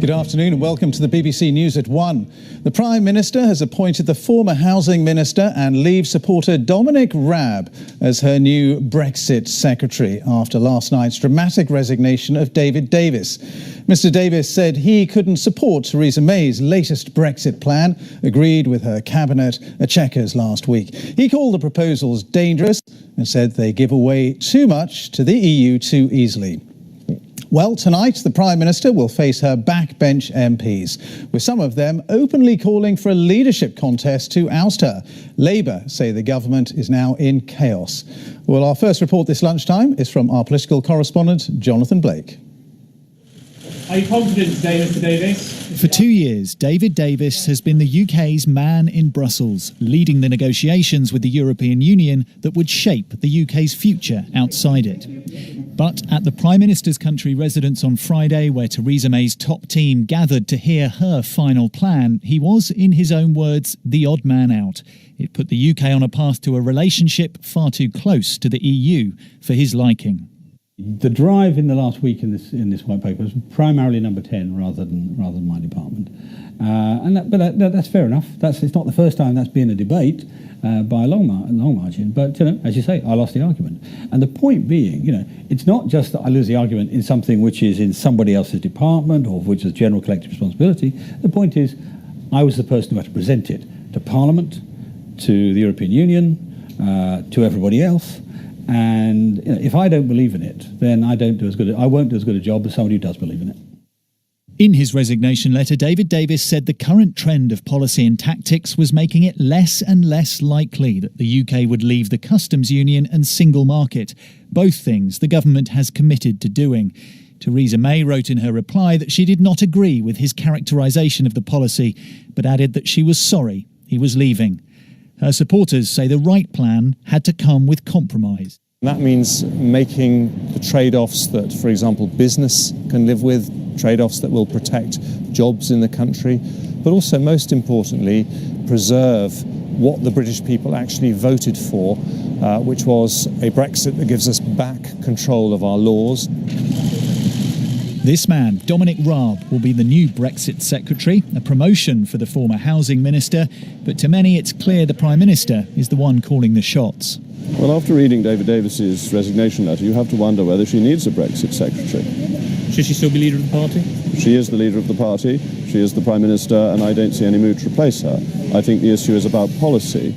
Good afternoon and welcome to the BBC News at 1. The Prime Minister has appointed the former Housing Minister and Leave supporter Dominic Raab as her new Brexit Secretary after last night's dramatic resignation of David Davis. Mr Davis said he couldn't support Theresa May's latest Brexit plan, agreed with her cabinet at Chequers last week. He called the proposals dangerous and said they give away too much to the EU too easily. Well, tonight the Prime Minister will face her backbench MPs, with some of them openly calling for a leadership contest to oust her. Labour say the government is now in chaos. Well, our first report this lunchtime is from our political correspondent, Jonathan Blake. Are you confident today, Mr Davis? For 2 years, David Davis has been the UK's man in Brussels, leading the negotiations with the European Union that would shape the UK's future outside it. But at the Prime Minister's country residence on Friday, where Theresa May's top team gathered to hear her final plan, he was, in his own words, the odd man out. It put the UK on a path to a relationship far too close to the EU for his liking. The drive in the last week in this white paper was primarily number 10 rather than my department, but that's fair enough. It's not the first time that's been a debate by a long margin. But as you say, I lost the argument, and the point being, it's not just that I lose the argument in something which is in somebody else's department or which is general collective responsibility. The point is, I was the person who had to present it to Parliament, to the European Union, to everybody else. And if I don't believe in it, then I won't do as good a job as somebody who does believe in it. In his resignation letter, David Davis said the current trend of policy and tactics was making it less and less likely that the UK would leave the customs union and single market, both things the government has committed to doing. Theresa May wrote in her reply that she did not agree with his characterisation of the policy, but added that she was sorry he was leaving. Her supporters say the right plan had to come with compromise. That means making the trade-offs that, for example, business can live with, trade-offs that will protect jobs in the country, but also, most importantly, preserve what the British people actually voted for, which was a Brexit that gives us back control of our laws. This man, Dominic Raab, will be the new Brexit Secretary, a promotion for the former Housing Minister, but to many it's clear the Prime Minister is the one calling the shots. Well, after reading David Davis's resignation letter, you have to wonder whether she needs a Brexit Secretary. Should she still be leader of the party? She is the leader of the party, she is the Prime Minister, and I don't see any move to replace her. I think the issue is about policy.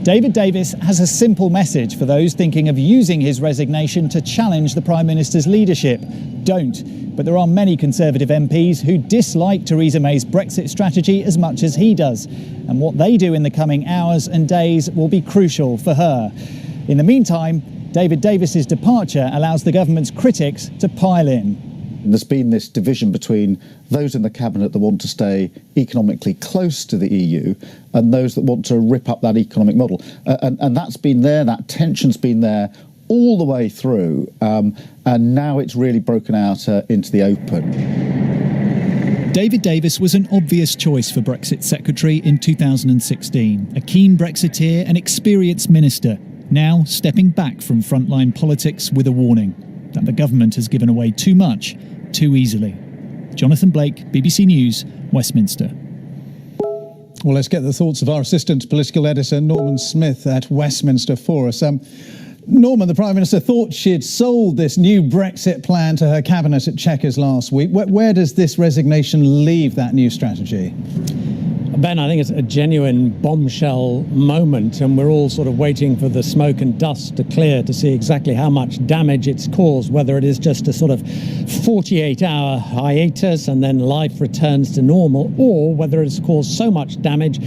David Davis has a simple message for those thinking of using his resignation to challenge the Prime Minister's leadership. Don't. But there are many Conservative MPs who dislike Theresa May's Brexit strategy as much as he does. And what they do in the coming hours and days will be crucial for her. In the meantime, David Davis's departure allows the government's critics to pile in. There's been this division between those in the cabinet that want to stay economically close to the EU and those that want to rip up that economic model. And that's been there, that tension's been there all the way through, and now it's really broken out into the open. David Davis was an obvious choice for Brexit Secretary in 2016, a keen Brexiteer and experienced minister, now stepping back from frontline politics with a warning that the government has given away too much, too easily. Jonathan Blake, BBC News, Westminster. Well, let's get the thoughts of our assistant political editor, Norman Smith, at Westminster for us. Norman, the Prime Minister thought she'd sold this new Brexit plan to her cabinet at Chequers last week. Where does this resignation leave that new strategy? Ben, I think it's a genuine bombshell moment, and we're all sort of waiting for the smoke and dust to clear to see exactly how much damage it's caused, whether it is just a sort of 48-hour hiatus and then life returns to normal, or whether it's caused so much damage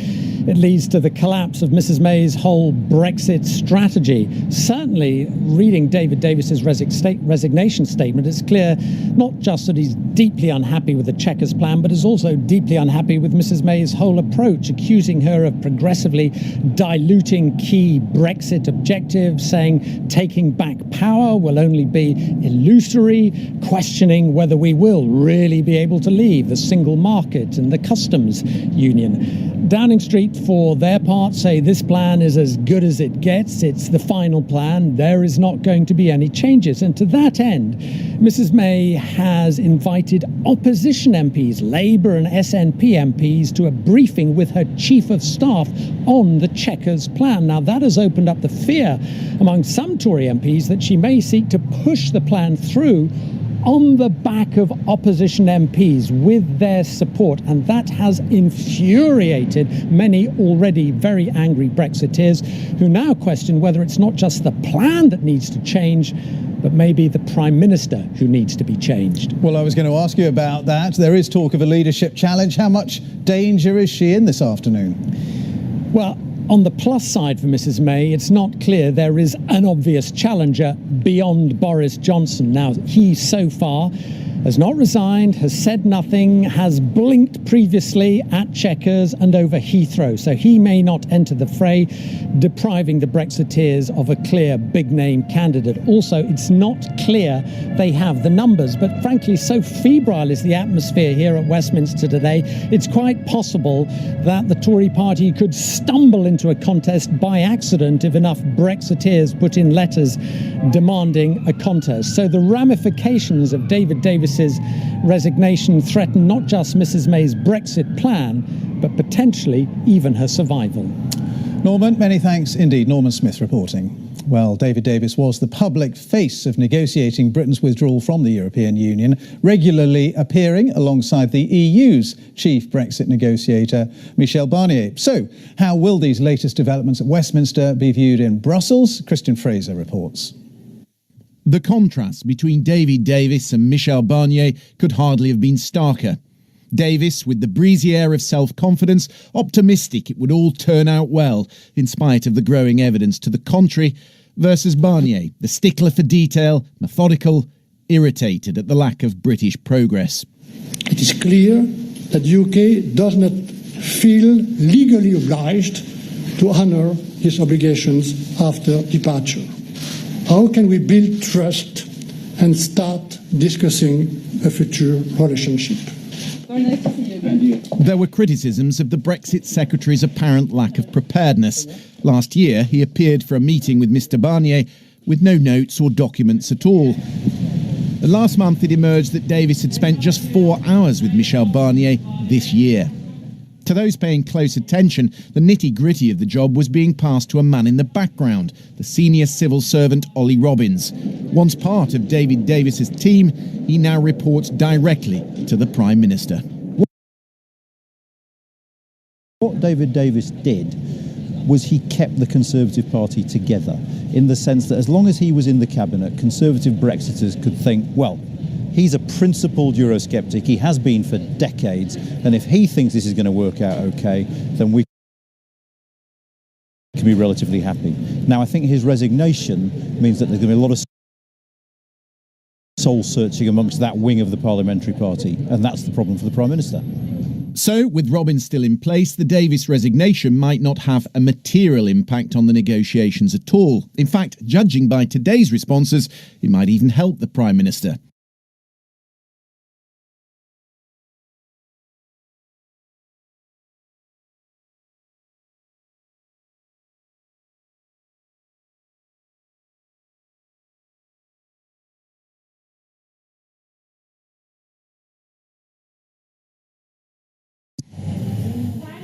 it leads to the collapse of Mrs May's whole Brexit strategy. Certainly, reading David Davis's resignation statement, it's clear not just that he's deeply unhappy with the Chequers plan, but is also deeply unhappy with Mrs May's whole approach, accusing her of progressively diluting key Brexit objectives, saying taking back power will only be illusory, questioning whether we will really be able to leave the single market and the customs union. Downing Street might, for their part, say this plan is as good as it gets. It's the final plan. There is not going to be any changes. And to that end, Mrs May has invited opposition MPs, Labour and SNP MPs, to a briefing with her Chief of Staff on the Chequers plan. Now, that has opened up the fear among some Tory MPs that she may seek to push the plan through on the back of opposition MPs with their support, and that has infuriated many already very angry Brexiteers who now question whether it's not just the plan that needs to change, but maybe the Prime Minister who needs to be changed. Well, I was going to ask you about that. There is talk of a leadership challenge. How much danger is she in this afternoon? Well, on the plus side for Mrs May, it's not clear there is an obvious challenger beyond Boris Johnson. Now, he so far has not resigned, has said nothing, has blinked previously at Chequers and over Heathrow. So he may not enter the fray, depriving the Brexiteers of a clear big-name candidate. Also, it's not clear they have the numbers. But frankly, so febrile is the atmosphere here at Westminster today, it's quite possible that the Tory party could stumble into a contest by accident if enough Brexiteers put in letters demanding a contest. So the ramifications of David Davis's resignation threaten not just Mrs May's Brexit plan, but potentially even her survival. Norman, many thanks indeed. Norman Smith reporting. Well, David Davis was the public face of negotiating Britain's withdrawal from the European Union, regularly appearing alongside the EU's chief Brexit negotiator, Michel Barnier. So, how will these latest developments at Westminster be viewed in Brussels? Christian Fraser reports. The contrast between David Davis and Michel Barnier could hardly have been starker. Davis, with the breezy air of self-confidence, optimistic it would all turn out well, in spite of the growing evidence to the contrary, versus Barnier, the stickler for detail, methodical, irritated at the lack of British progress. It is clear that the UK does not feel legally obliged to honour its obligations after departure. How can we build trust and start discussing a future relationship? There were criticisms of the Brexit Secretary's apparent lack of preparedness. Last year, he appeared for a meeting with Mr Barnier with no notes or documents at all. And last month, it emerged that Davis had spent just 4 hours with Michel Barnier this year. To those paying close attention, the nitty-gritty of the job was being passed to a man in the background, the senior civil servant Ollie Robbins. Once part of David Davis's team, he now reports directly to the Prime Minister. What David Davis did was he kept the Conservative Party together, in the sense that as long as he was in the cabinet, Conservative Brexiters could think, well, he's a principled Eurosceptic, he has been for decades, and if he thinks this is going to work out okay, then we can be relatively happy. Now, I think his resignation means that there's going to be a lot of soul-searching amongst that wing of the parliamentary party, and that's the problem for the Prime Minister. So, with Robbins still in place, the Davis resignation might not have a material impact on the negotiations at all. In fact, judging by today's responses, it might even help the Prime Minister.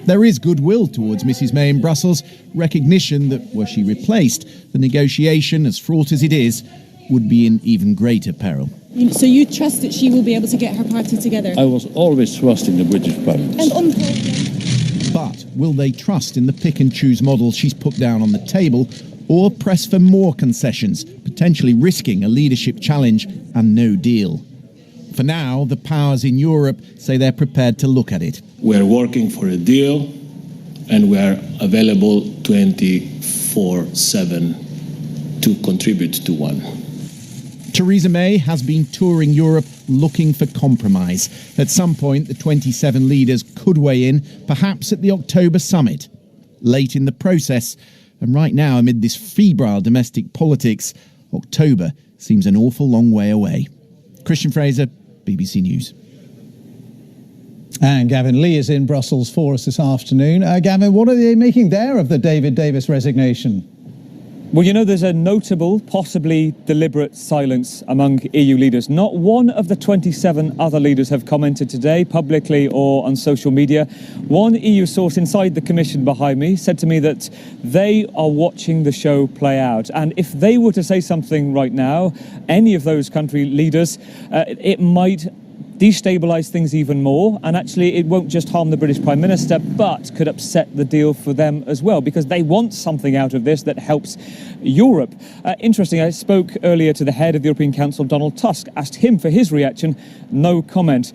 There is goodwill towards Mrs May in Brussels, recognition that, were she replaced, the negotiation, as fraught as it is, would be in even greater peril. So you trust that she will be able to get her party together? I was always trusting the British Parliament. And on But will they trust in the pick-and-choose model she's put down on the table, or press for more concessions, potentially risking a leadership challenge and no deal? For now, the powers in Europe say they're prepared to look at it. We are working for a deal, and we are available 24/7 to contribute to one. Theresa May has been touring Europe looking for compromise. At some point, the 27 leaders could weigh in, perhaps at the October summit. Late in the process, and right now amid this febrile domestic politics, October seems an awful long way away. Christian Fraser, BBC News. And Gavin Lee is in Brussels for us this afternoon. Gavin, what are they making there of the David Davis resignation? Well, you know, there's a notable, possibly deliberate silence among EU leaders. Not one of the 27 other leaders have commented today, publicly or on social media. One EU source inside the Commission behind me said to me that they are watching the show play out. And if they were to say something right now, any of those country leaders, it might destabilise things even more, and actually it won't just harm the British Prime Minister but could upset the deal for them as well, because they want something out of this that helps Europe. Interesting, I spoke earlier to the head of the European Council, Donald Tusk, asked him for his reaction, no comment.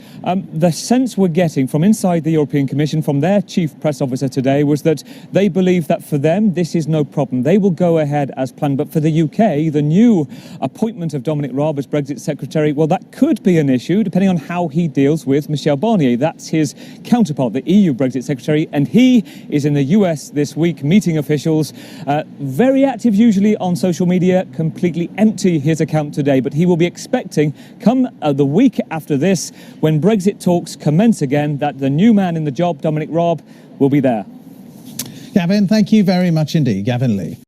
The sense we're getting from inside the European Commission, from their chief press officer today, was that they believe that for them this is no problem. They will go ahead as planned, but for the UK, the new appointment of Dominic Raab as Brexit Secretary, well, that could be an issue depending on how he deals with Michel Barnier. That's his counterpart, the EU Brexit Secretary, and he is in the US this week meeting officials. Very active usually on social media, completely empty his account today, but he will be expecting, come the week after this, when Brexit talks commence again, that the new man in the job, Dominic Raab, will be there. Gavin, thank you very much indeed. Gavin Lee.